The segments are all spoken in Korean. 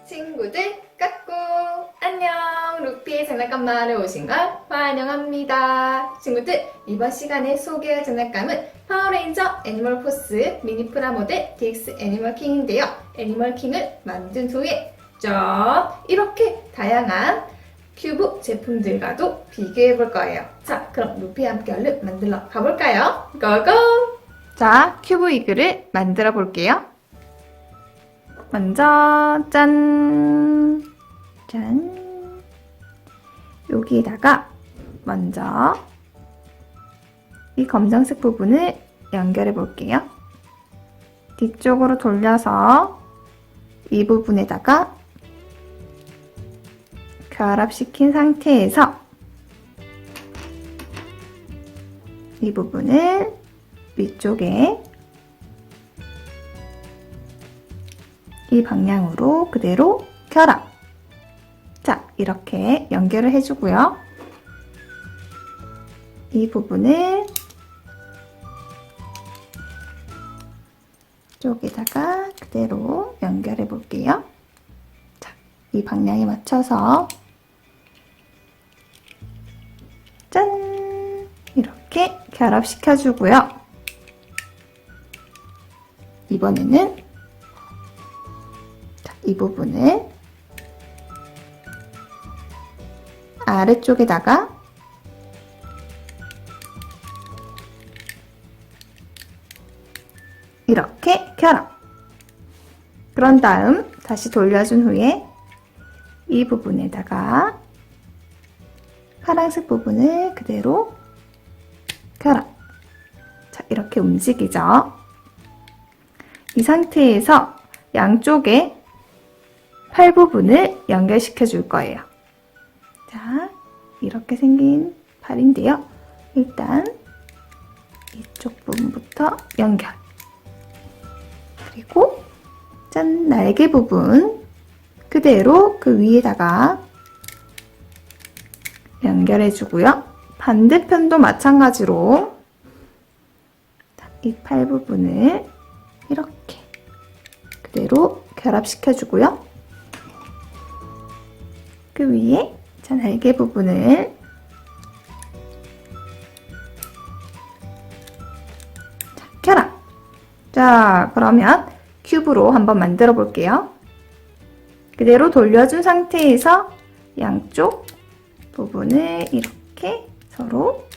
친구들 까꿍! 안녕! 루피의 장난감마을에 오신 걸 환영합니다. 친구들, 이번 시간에 소개할 장난감은 파워레인저 애니멀 포스 미니 프라모델 DX 애니멀 킹인데요. 애니멀 킹을 만든 후에 이렇게 다양한 큐브 제품들과도 비교해 볼 거예요. 자, 그럼 루피와 함께 얼른 만들러 가볼까요? 고고! 자, 큐브 이글을 만들어 볼게요. 먼저 짠! 여기에다가 먼저 이 검정색 부분을 연결해 볼게요. 뒤쪽으로 돌려서 이 부분에다가 결합시킨 상태에서 이 부분을 위쪽에 이 방향으로 그대로 결합. 자, 이렇게 연결을 해주고요. 이 부분을 쪽에다가 그대로 연결해 볼게요. 자, 이 방향에 맞춰서 짠! 이렇게 결합시켜 주고요. 이번에는 이 부분을 아래쪽에다가 이렇게 결합. 그런 다음 다시 돌려준 후에 이 부분에다가 파란색 부분을 그대로 결합. 자, 이렇게 움직이죠. 이 상태에서 양쪽에 팔 부분을 연결시켜 줄 거예요. 자, 이렇게 생긴 팔인데요. 일단 이쪽 부분부터 연결. 그리고 짠, 날개 부분 그대로 그 위에다가 연결해 주고요. 반대편도 마찬가지로 이 팔 부분을 이렇게 그대로 결합시켜 주고요. 그 위에 자, 날개 부분을 결합. 자, 그러면 큐브로 한번 만들어 볼게요. 그대로 돌려준 상태에서 양쪽 부분을 이렇게 서로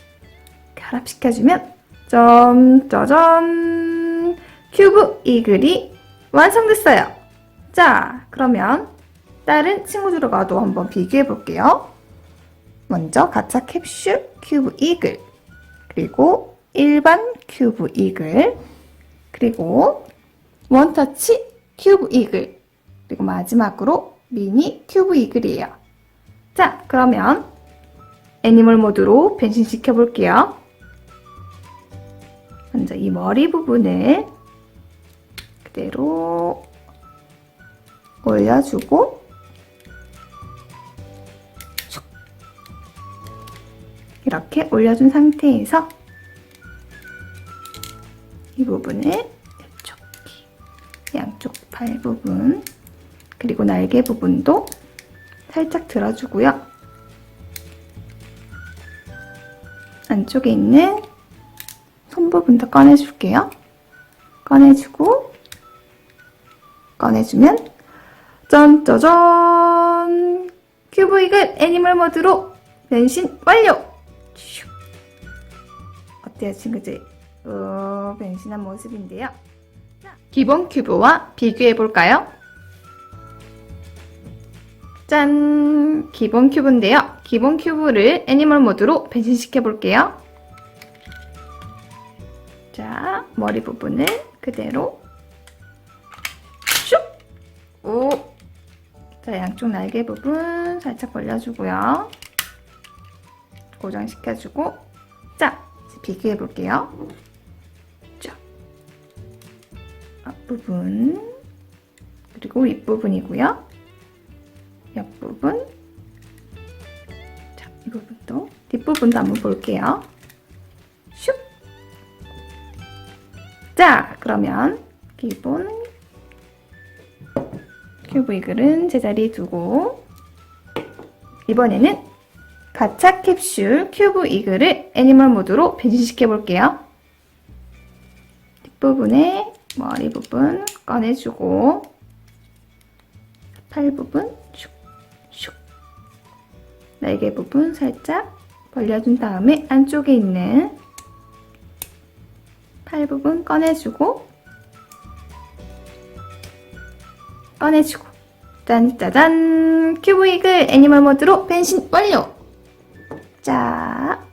결합시켜주면 짜잔! 큐브 이글이 완성됐어요. 자, 그러면 다른 친구들과도 한번 비교해 볼게요. 먼저 가짜 캡슐 큐브 이글, 그리고 일반 큐브 이글, 그리고 원터치 큐브 이글, 그리고 마지막으로 미니 큐브 이글이에요. 자, 그러면 애니멀 모드로 변신시켜 볼게요. 먼저 이 머리 부분을 그대로 올려주고 이렇게 올려준 상태에서 이 부분을 이쪽 양쪽 발 부분 그리고 날개 부분도 살짝 들어주고요. 안쪽에 있는 손 부분도 꺼내줄게요. 꺼내주고 꺼내주면 짠짜잔! 큐브 이글 애니멀 모드로 변신 완료! 어때요, 친구들? 변신한 모습인데요. 기본 큐브와 비교해 볼까요? 짠! 기본 큐브인데요. 기본 큐브를 애니멀 모드로 변신시켜 볼게요. 자, 머리 부분을 그대로 슉! 오! 자, 양쪽 날개 부분 살짝 벌려주고요. 고정시켜주고, 자, 비교해 볼게요. 자, 앞부분, 그리고 윗부분이고요. 옆부분, 자, 이 부분도, 뒷부분도 한번 볼게요. 슉! 자, 그러면 기본 큐브 이글은 제자리에 두고 이번에는 가차 캡슐 큐브 이글을 애니멀 모드로 변신시켜 볼게요. 뒷부분에 머리 부분 꺼내주고 팔 부분 슉슉 날개 부분 살짝 벌려준 다음에 안쪽에 있는 팔 부분 꺼내주고 짠짜잔! 큐브 이글 애니멀 모드로 변신 완료! 자,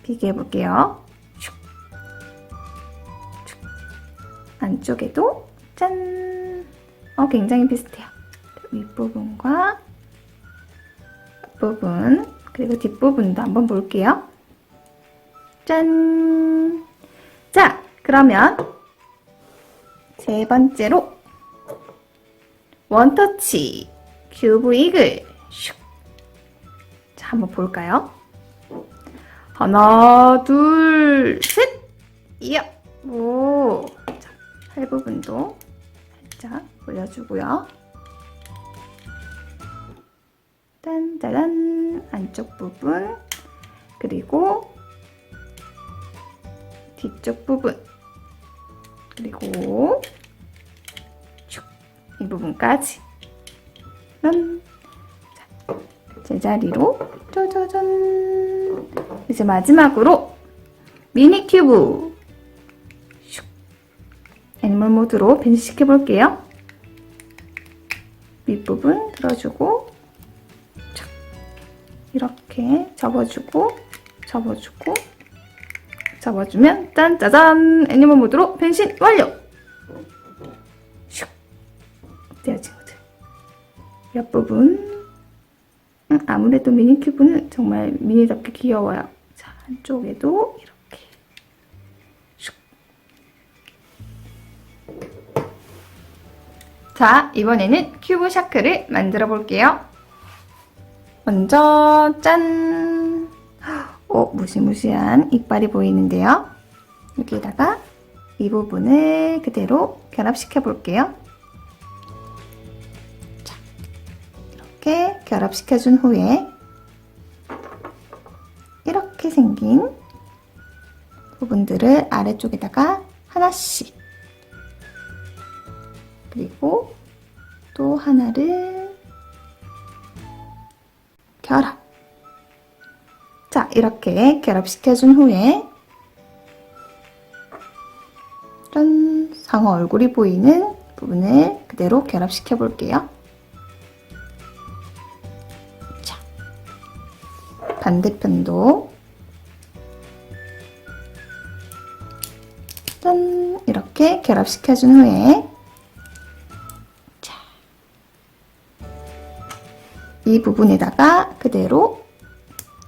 비교해 볼게요. 안쪽에도 짠! 굉장히 비슷해요. 윗부분과 앞부분 그리고 뒷부분도 한번 볼게요. 짠! 자, 그러면 세 번째로 원터치 큐브 이글 슉. 자, 한번 볼까요? 하나, 둘, 셋! 이야! 오! 자, 팔 부분도 살짝 올려주고요. 짠짜잔! 안쪽 부분 그리고 뒤쪽 부분 그리고 이 부분까지 자, 제자리로 짜자잔. 이제 마지막으로 미니 큐브 슉. 애니멀 모드로 변신시켜 볼게요. 윗부분 들어주고 촥. 이렇게 접어주고 접어주면 짠짜잔! 애니멀 모드로 변신 완료! 슉. 어때요, 친구들? 옆부분 아무래도 미니 큐브는 정말 미니답게 귀여워요. 자, 한쪽에도 이렇게 슉. 자, 이번에는 큐브 샤크를 만들어 볼게요. 먼저 짠! 무시무시한 이빨이 보이는데요. 여기에다가 이 부분을 그대로 결합시켜 볼게요. 자, 이렇게 결합시켜 준 후에 이렇게 생긴 부분들을 아래쪽에다가 하나씩 그리고 또 하나를 결합. 자, 이렇게 결합시켜준 후에 짠! 상어 얼굴이 보이는 부분을 그대로 결합시켜 볼게요. 자, 반대편도 짠! 이렇게 결합시켜준 후에 자, 이 부분에다가 그대로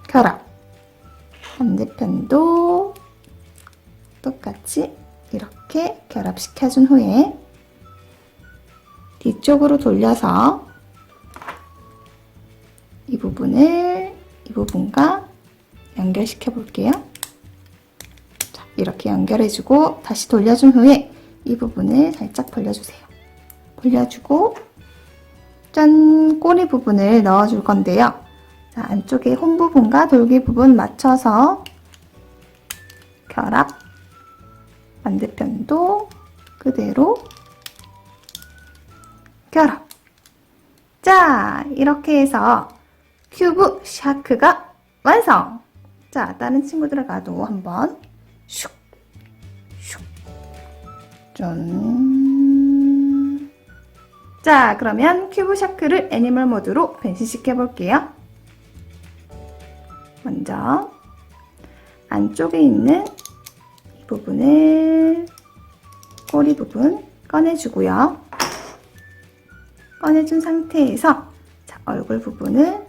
결합. 반대편도 똑같이 이렇게 결합시켜준 후에 뒤쪽으로 돌려서 이 부분을 이 부분과 연결시켜 볼게요. 자, 이렇게 연결해주고 다시 돌려준 후에 이 부분을 살짝 벌려주세요. 벌려주고 짠! 꼬리 부분을 넣어줄 건데요. 자, 안쪽에 홈 부분과 돌기 부분 맞춰서 결합. 반대편도 그대로 결합. 자, 이렇게 해서 큐브 샤크가 완성! 자, 다른 친구들 가도 한번 슉, 슉, 짠. 자, 그러면 큐브 샤크를 애니멀 모드로 변신시켜 볼게요. 먼저 안쪽에 있는 이 부분을 꼬리 부분 꺼내주고요. 꺼내준 상태에서 자, 얼굴 부분을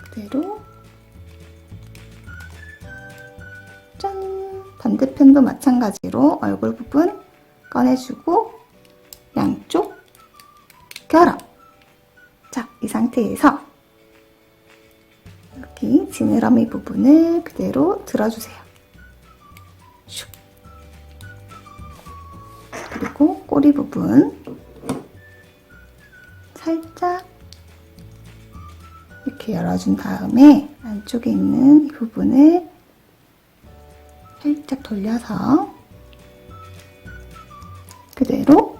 그대로 짠! 반대편도 마찬가지로 얼굴 부분 꺼내주고 양쪽 결합. 자, 이 상태에서 여기 지느러미 부분을 그대로 들어주세요. 슉. 그리고 꼬리 부분 살짝 이렇게 열어준 다음에 안쪽에 있는 이 부분을 살짝 돌려서 그대로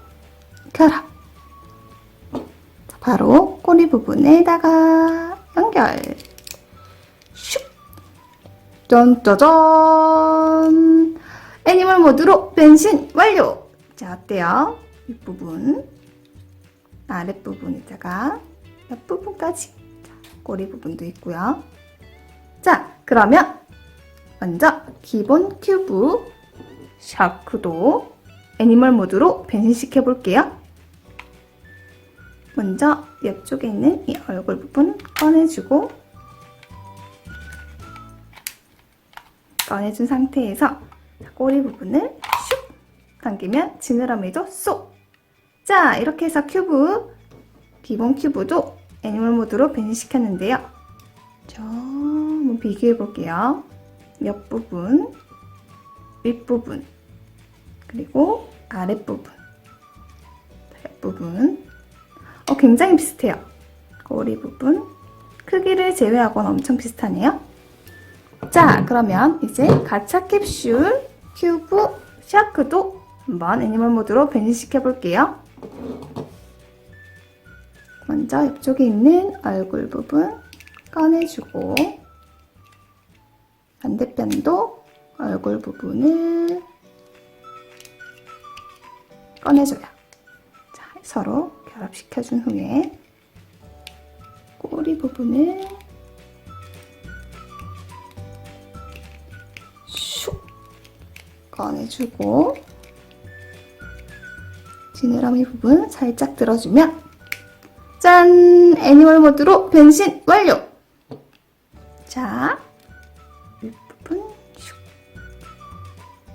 결합. 바로 꼬리 부분에다가 연결. 슉! 짠짜잔! 애니멀 모드로 변신 완료! 자, 어때요? 윗부분, 아랫부분에다가 옆부분까지. 자, 꼬리 부분도 있고요. 자, 그러면 먼저 기본 큐브 샤크도 애니멀 모드로 변신시켜 볼게요. 먼저 옆쪽에 있는 이 얼굴 부분 꺼내준 상태에서 꼬리 부분을 슉 당기면 지느러미도 쏙! 자, 이렇게 해서 기본 큐브도 애니멀 모드로 변신시켰는데요. 자, 한번 비교해 볼게요. 옆부분, 윗부분, 그리고 아랫부분, 옆부분. 굉장히 비슷해요. 꼬리 부분, 크기를 제외하고는 엄청 비슷하네요. 자, 그러면 이제 가차 캡슐 큐브 샤크도 한번 애니멀 모드로 변신시켜 볼게요. 먼저 옆쪽에 있는 얼굴 부분 꺼내주고 반대편도 얼굴 부분을 꺼내줘요. 자, 서로 결합시켜준 후에 꼬리 부분을 슉 꺼내주고 지느러미 부분 살짝 들어주면 짠! 애니멀 모드로 변신 완료! 자, 윗부분 슉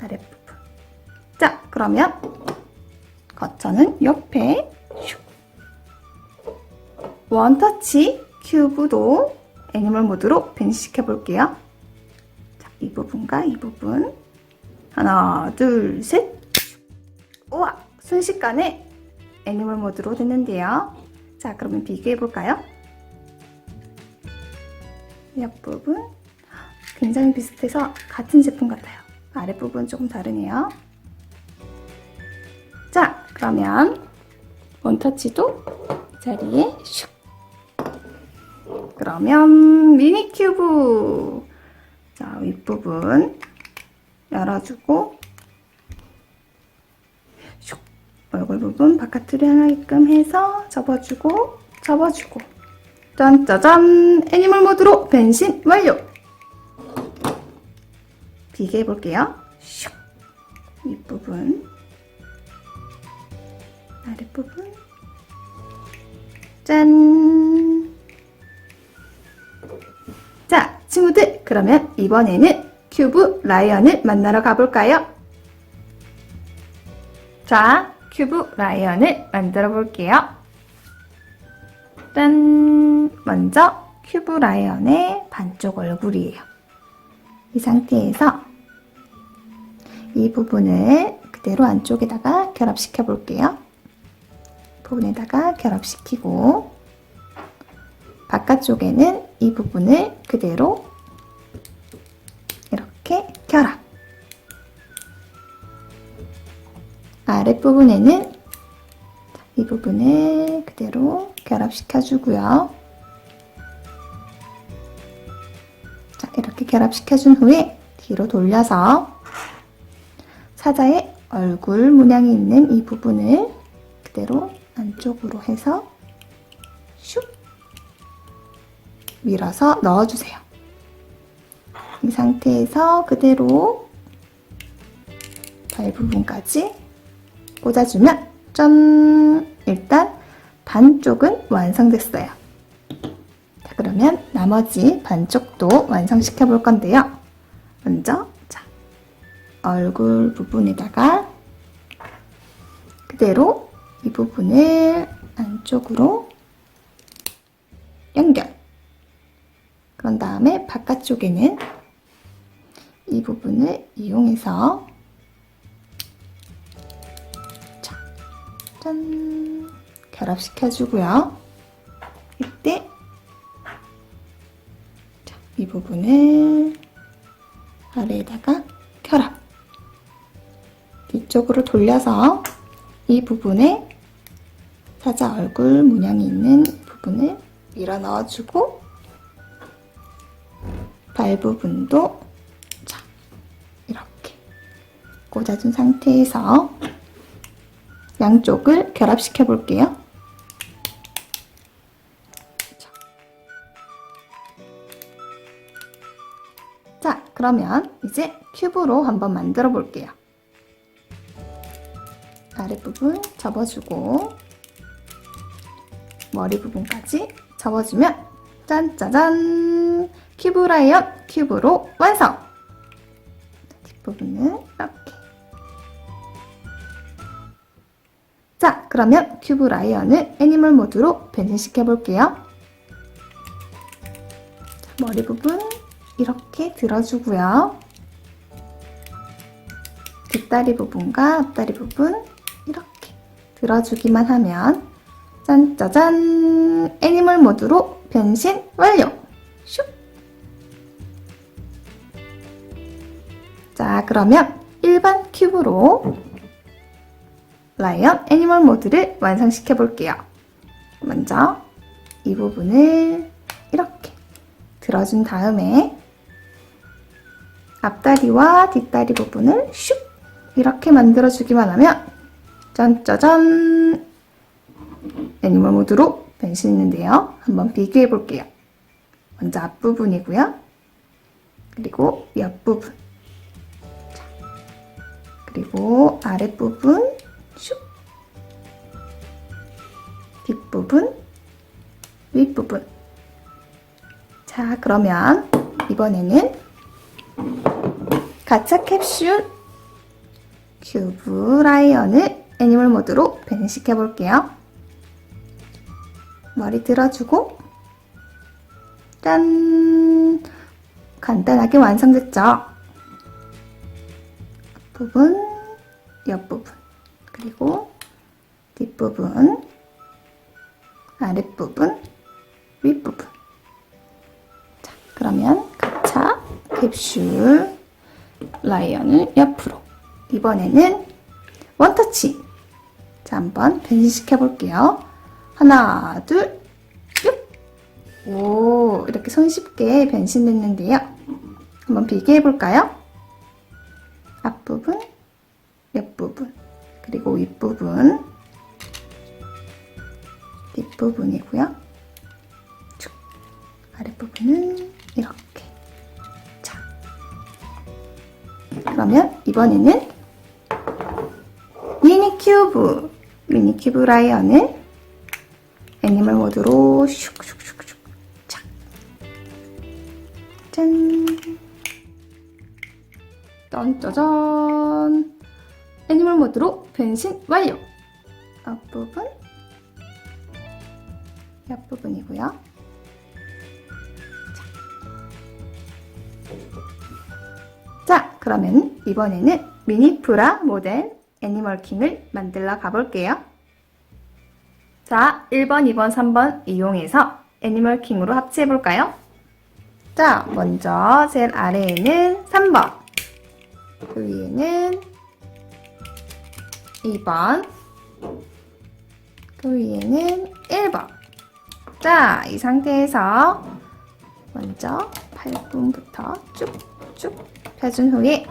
아랫부분. 자, 그러면 거쳐는 옆에 슉 원터치 큐브도 애니멀 모드로 변신시켜 볼게요. 자, 이 부분과 이 부분 하나, 둘, 셋. 우와! 순식간에 애니멀 모드로 됐는데요. 자, 그러면 비교해 볼까요? 옆부분 굉장히 비슷해서 같은 제품 같아요. 아랫부분 조금 다르네요. 자, 그러면 원터치도 이 자리에 슉. 그러면 미니 큐브. 자, 윗부분 열어주고 슉. 얼굴 부분 바깥으로 향하게끔 해서 접어주고 짠짜잔! 애니멀 모드로 변신 완료! 비교해 볼게요. 슉. 윗부분 아랫부분 짠! 자, 친구들, 그러면 이번에는 큐브 라이언을 만나러 가볼까요? 자, 큐브 라이언을 만들어 볼게요. 짠! 먼저 큐브 라이언의 반쪽 얼굴이에요. 이 상태에서 이 부분을 그대로 안쪽에다가 결합시켜 볼게요. 부분에다가 결합시키고 바깥쪽에는 이 부분을 그대로 이렇게 결합. 아랫부분에는 이 부분을 그대로 결합시켜 주고요. 자, 이렇게 결합시켜 준 후에 뒤로 돌려서 사자의 얼굴 문양이 있는 이 부분을 그대로 안쪽으로 해서 슉 밀어서 넣어주세요. 이 상태에서 그대로 발 부분까지 꽂아주면 짠! 일단 반쪽은 완성됐어요. 자, 그러면 나머지 반쪽도 완성시켜 볼 건데요. 먼저 자, 얼굴 부분에다가 그대로 이 부분을 안쪽으로 연결. 그런 다음에 바깥쪽에는 이 부분을 이용해서 짠! 결합시켜주고요. 이때 자, 이 부분을 아래에다가 결합. 뒤쪽으로 돌려서 이 부분에 사자 얼굴 모양이 있는 부분을 밀어 넣어주고 발 부분도 자, 이렇게 꽂아준 상태에서 양쪽을 결합시켜 볼게요. 자, 그러면 이제 큐브로 한번 만들어 볼게요. 아랫부분 접어주고 머리 부분까지 접어주면 짠짜잔! 큐브 라이언 큐브로 완성! 뒷부분은 이렇게. 자, 그러면 큐브 라이언을 애니멀 모드로 변신시켜 볼게요. 머리 부분 이렇게 들어주고요. 뒷다리 부분과 앞다리 부분 이렇게 들어주기만 하면 짠짜잔! 애니멀 모드로 변신 완료! 슉! 자, 그러면 일반 큐브로 라이언 애니멀 모드를 완성시켜 볼게요. 먼저 이 부분을 이렇게 들어준 다음에 앞다리와 뒷다리 부분을 슉! 이렇게 만들어주기만 하면 짠짜잔! 애니멀 모드로 변신했는데요. 한번 비교해 볼게요. 먼저 앞부분이고요. 그리고 옆부분. 자, 그리고 아랫부분 슉! 뒷부분, 윗부분. 자, 그러면 이번에는 가차 캡슐 큐브 라이언을 애니멀 모드로 변신시켜 볼게요. 머리 들어주고 짠! 간단하게 완성됐죠? 앞부분, 옆부분, 그리고 뒷부분, 아랫부분, 윗부분. 자, 그러면 가차 캡슐 라이언을 옆으로. 이번에는 원터치. 자, 한번 변신시켜 볼게요. 하나, 둘, 쭉! 오, 이렇게 손쉽게 변신됐는데요. 한번 비교해 볼까요? 앞부분, 옆부분, 그리고 윗부분, 뒷부분이고요. 쭉! 아랫부분은 이렇게. 자, 그러면 이번에는 미니 큐브 라이언을 애니멀 모드로 슉슉슉슉 착. 짠! 짠짜잔! 애니멀 모드로 변신 완료! 앞부분, 옆부분이고요. 자, 그러면 이번에는 미니프라 모델 애니멀킹을 만들러 가볼게요. 자, 1번, 2번, 3번 이용해서 애니멀킹으로 합체해볼까요? 자, 먼저 제일 아래에는 3번, 그 위에는 2번, 그 위에는 1번. 자, 이 상태에서 먼저 팔꿈부터 쭉쭉 펴준 후에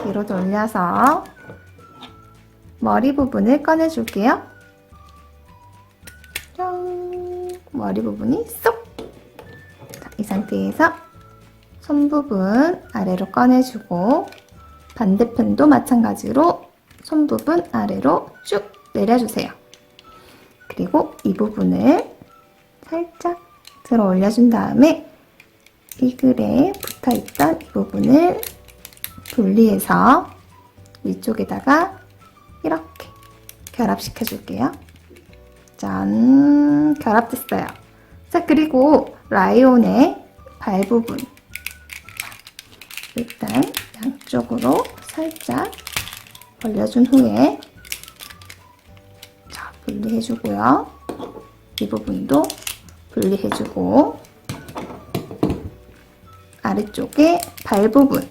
뒤로 돌려서 머리 부분을 꺼내줄게요. 짠! 머리 부분이 쏙! 자, 이 상태에서 손 부분 아래로 꺼내주고 반대편도 마찬가지로 손 부분 아래로 쭉 내려주세요. 그리고 이 부분을 살짝 들어 올려준 다음에 이 글에 붙어있던 이 부분을 분리해서 위쪽에다가 이렇게 결합시켜 줄게요. 짠! 결합됐어요. 자, 그리고 라이온의 발 부분. 일단 양쪽으로 살짝 벌려준 후에 자, 해주고요. 이 부분도 분리해주고, 아래쪽에 발 부분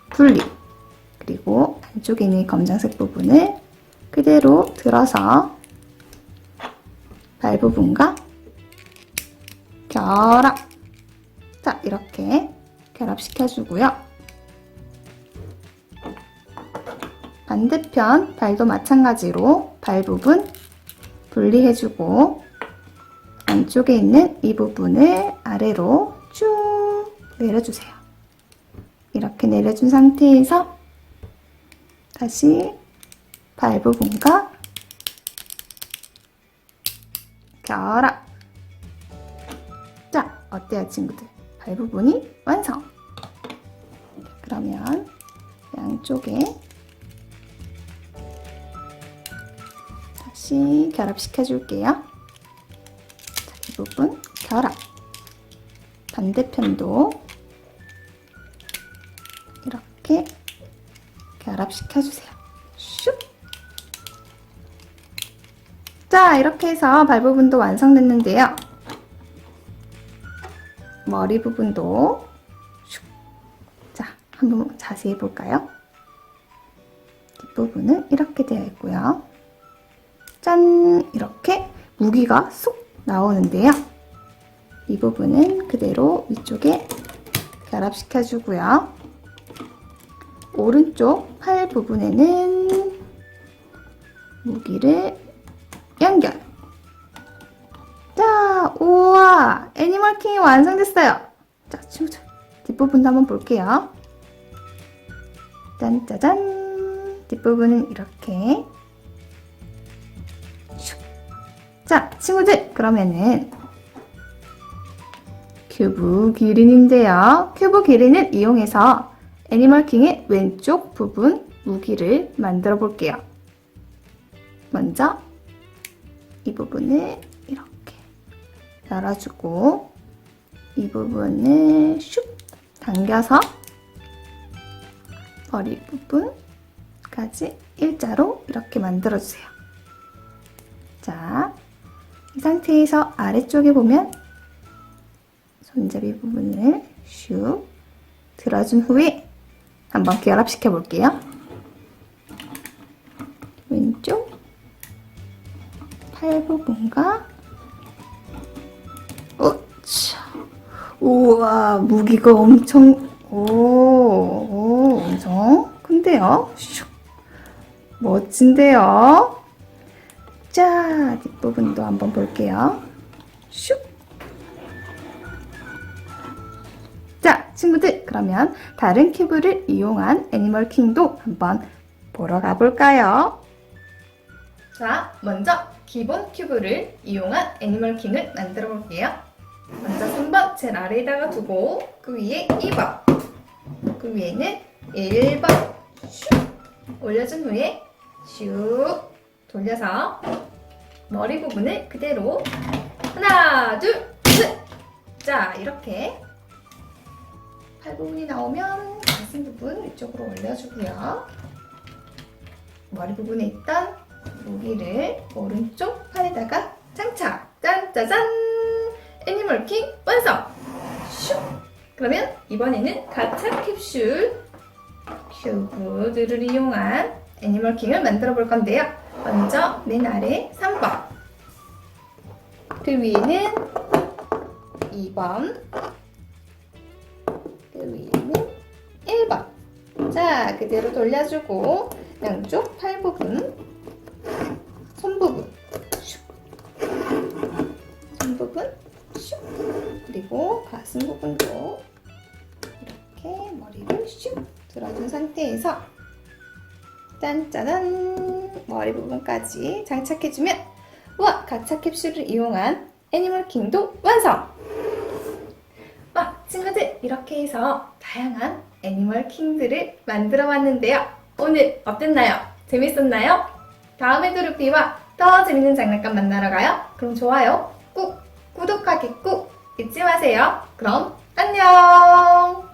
분리, 그리고 안쪽에 있는 검정색 부분을 그대로 들어서 발 부분과 결합. 자, 이렇게 결합시켜주고요. 반대편 발도 마찬가지로 발 부분 분리해주고, 안쪽에 있는 이 부분을 아래로 쭉 내려주세요. 이렇게 내려준 상태에서 다시 발 부분과 결합. 자, 어때요, 친구들? 발 부분이 완성! 그러면 양쪽에 다시 결합시켜 줄게요. 자, 이 부분 결합. 반대편도 이렇게 결합시켜 주세요. 슉! 자, 이렇게 해서 발 부분도 완성됐는데요. 머리 부분도 슉! 자, 한번 자세히 볼까요? 뒷부분은 이렇게 되어 있고요. 짠! 이렇게 무기가 쏙 나오는데요. 이 부분은 그대로 위쪽에 결합시켜 주고요. 오른쪽 팔 부분에는 무기를 연결. 자, 우와! 애니멀킹이 완성됐어요. 자, 친구들, 뒷부분도 한번 볼게요. 짠짜잔! 뒷부분은 이렇게. 자, 친구들, 그러면은 큐브 기린인데요. 큐브 기린을 이용해서 애니멀킹의 왼쪽 부분 무기를 만들어 볼게요. 먼저 이 부분을 이렇게 열어주고, 이 부분을 슉 당겨서 머리 부분까지 일자로 이렇게 만들어 주세요. 자, 이 상태에서 아래쪽에 보면 손잡이 부분을 슉 들어준 후에 한번 결합시켜 볼게요. 왼쪽 팔 부분과, 오차, 우와, 무기가 엄청, 엄청 큰데요? 슉, 멋진데요? 자, 뒷부분도 한번 볼게요. 슉. 자, 친구들, 그러면 다른 큐브를 이용한 애니멀킹도 한번 보러 가볼까요? 자, 먼저 기본 큐브를 이용한 애니멀킹을 만들어 볼게요. 먼저 3번 제일 아래에다가 두고, 그 위에 2번, 그 위에는 1번 슉 올려준 후에 슉 돌려서 머리 부분을 그대로 하나, 둘, 셋! 자, 이렇게 팔 부분이 나오면 가슴 부분 위쪽으로 올려주고요. 머리 부분에 있던 무기를 오른쪽 팔에다가 장착! 짠짜잔! 애니멀킹 완성! 슉! 그러면 이번에는 가차 캡슐 큐브들을 이용한 애니멀킹을 만들어 볼 건데요. 먼저 맨 아래 3번, 그 위에는 2번, 그 위에는 1번. 자, 그대로 돌려주고 양쪽 팔 부분, 손 부분, 슉, 손 부분, 슉, 그리고 가슴 부분도 이렇게 머리를 슉 들어준 상태에서 짠짜잔! 머리 부분까지 장착해주면, 우와! 가차 캡슐을 이용한 애니멀킹도 완성! 와, 친구들, 이렇게 해서 다양한 애니멀킹들을 만들어 봤는데요. 오늘 어땠나요? 재밌었나요? 다음에도 루피와 더 재밌는 장난감 만나러 가요. 그럼 좋아요 꾹, 구독하기 꾹 잊지 마세요. 그럼 안녕!